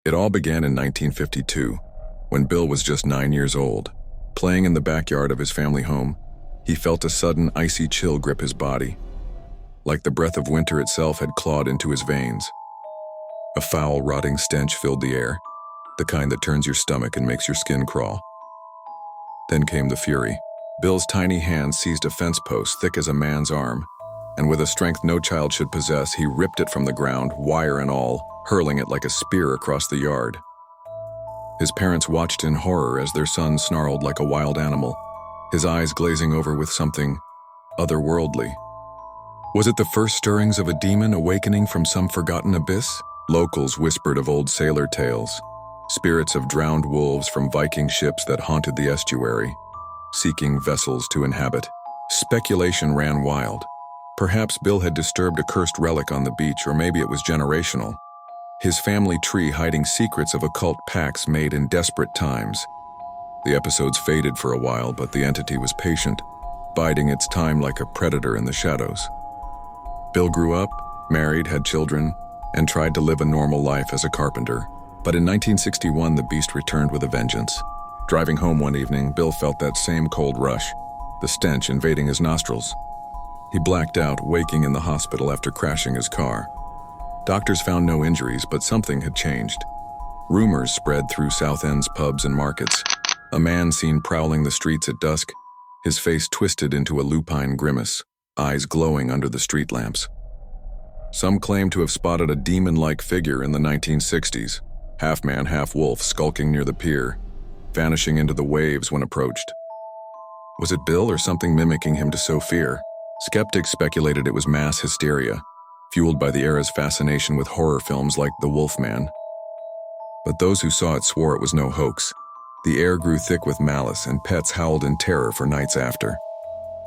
It all began in 1952, when Bill was just 9 years old. Playing in the backyard of his family home, he felt a sudden icy chill grip his body, like the breath of winter itself had clawed into his veins. A foul, rotting stench filled the air, the kind that turns your stomach and makes your skin crawl. Then came the fury. Bill's tiny hand seized a fence post thick as a man's arm, and with a strength no child should possess, he ripped it from the ground, wire and all, hurling it like a spear across the yard. His parents watched in horror as their son snarled like a wild animal, his eyes glazing over with something otherworldly. Was it the first stirrings of a demon awakening from some forgotten abyss? Locals whispered of old sailor tales, spirits of drowned wolves from Viking ships that haunted the estuary, seeking vessels to inhabit. Speculation ran wild. Perhaps Bill had disturbed a cursed relic on the beach, or maybe it was generational. His family tree hiding secrets of occult pacts made in desperate times. The episodes faded for a while, but the entity was patient, biding its time like a predator in the shadows. Bill grew up, married, had children, and tried to live a normal life as a carpenter. But in 1961, the beast returned with a vengeance. Driving home one evening, Bill felt that same cold rush, the stench invading his nostrils. He blacked out, waking in the hospital after crashing his car. Doctors found no injuries, but something had changed. Rumors spread through Southend's pubs and markets. A man seen prowling the streets at dusk, his face twisted into a lupine grimace, eyes glowing under the street lamps. Some claimed to have spotted a demon-like figure in the 1960s, half man, half wolf, skulking near the pier, vanishing into the waves when approached. Was it Bill or something mimicking him to sow fear? Skeptics speculated it was mass hysteria, fueled by the era's fascination with horror films like The Wolfman. But those who saw it swore it was no hoax. The air grew thick with malice, and pets howled in terror for nights after.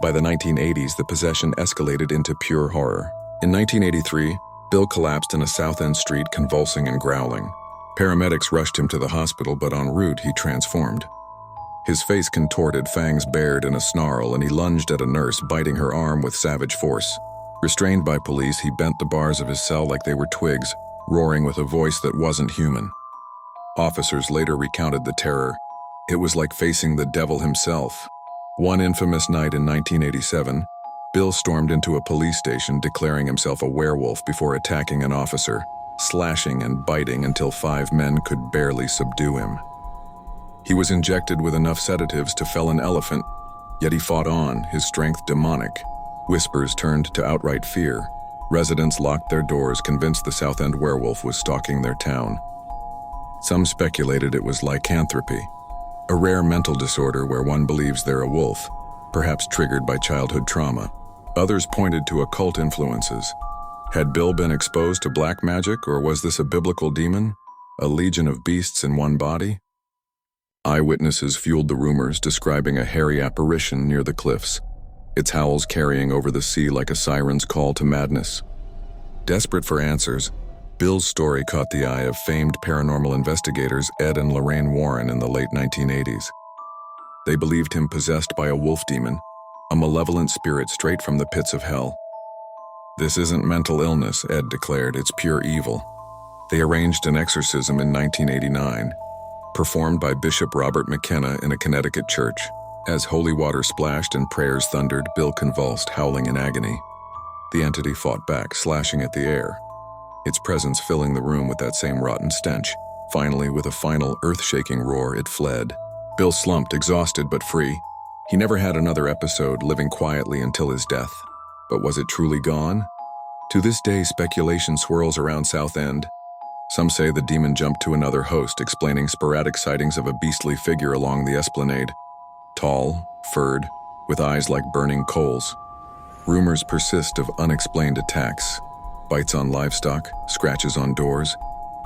By the 1980s, the possession escalated into pure horror. In 1983, Bill collapsed in a Southend street, convulsing and growling. Paramedics rushed him to the hospital, but en route he transformed. His face contorted, fangs bared in a snarl, and he lunged at a nurse, biting her arm with savage force. Restrained by police, he bent the bars of his cell like they were twigs, roaring with a voice that wasn't human. Officers later recounted the terror. It was like facing the devil himself. One infamous night in 1987, Bill stormed into a police station declaring himself a werewolf before attacking an officer, slashing and biting until 5 men could barely subdue him. He was injected with enough sedatives to fell an elephant, yet he fought on, his strength demonic. Whispers turned to outright fear. Residents locked their doors, convinced the Southend Werewolf was stalking their town. Some speculated it was lycanthropy, a rare mental disorder where one believes they're a wolf, perhaps triggered by childhood trauma. Others pointed to occult influences. Had Bill been exposed to black magic, or was this a biblical demon? A legion of beasts in one body? Eyewitnesses fueled the rumors, describing a hairy apparition near the cliffs, its howls carrying over the sea like a siren's call to madness. Desperate for answers, Bill's story caught the eye of famed paranormal investigators Ed and Lorraine Warren in the late 1980s. They believed him possessed by a wolf demon, a malevolent spirit straight from the pits of hell. "This isn't mental illness," Ed declared, "it's pure evil." They arranged an exorcism in 1989, performed by Bishop Robert McKenna in a Connecticut church. As holy water splashed and prayers thundered, Bill convulsed, howling in agony. The entity fought back, slashing at the air, its presence filling the room with that same rotten stench. Finally, with a final earth-shaking roar, it fled. Bill slumped, exhausted but free. He never had another episode, living quietly until his death. But was it truly gone? To this day, speculation swirls around Southend. Some say the demon jumped to another host, explaining sporadic sightings of a beastly figure along the esplanade. Tall, furred, with eyes like burning coals. Rumors persist of unexplained attacks, bites on livestock, scratches on doors,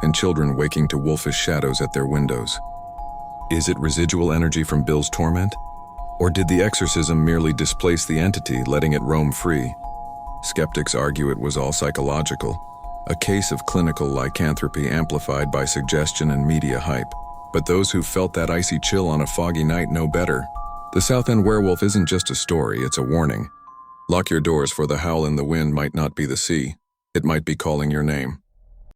and children waking to wolfish shadows at their windows. Is it residual energy from Bill's torment? Or did the exorcism merely displace the entity, letting it roam free? Skeptics argue it was all psychological, a case of clinical lycanthropy amplified by suggestion and media hype. But those who felt that icy chill on a foggy night know better. The Southend Werewolf isn't just a story, it's a warning. Lock your doors, for the howl in the wind might not be the sea. It might be calling your name.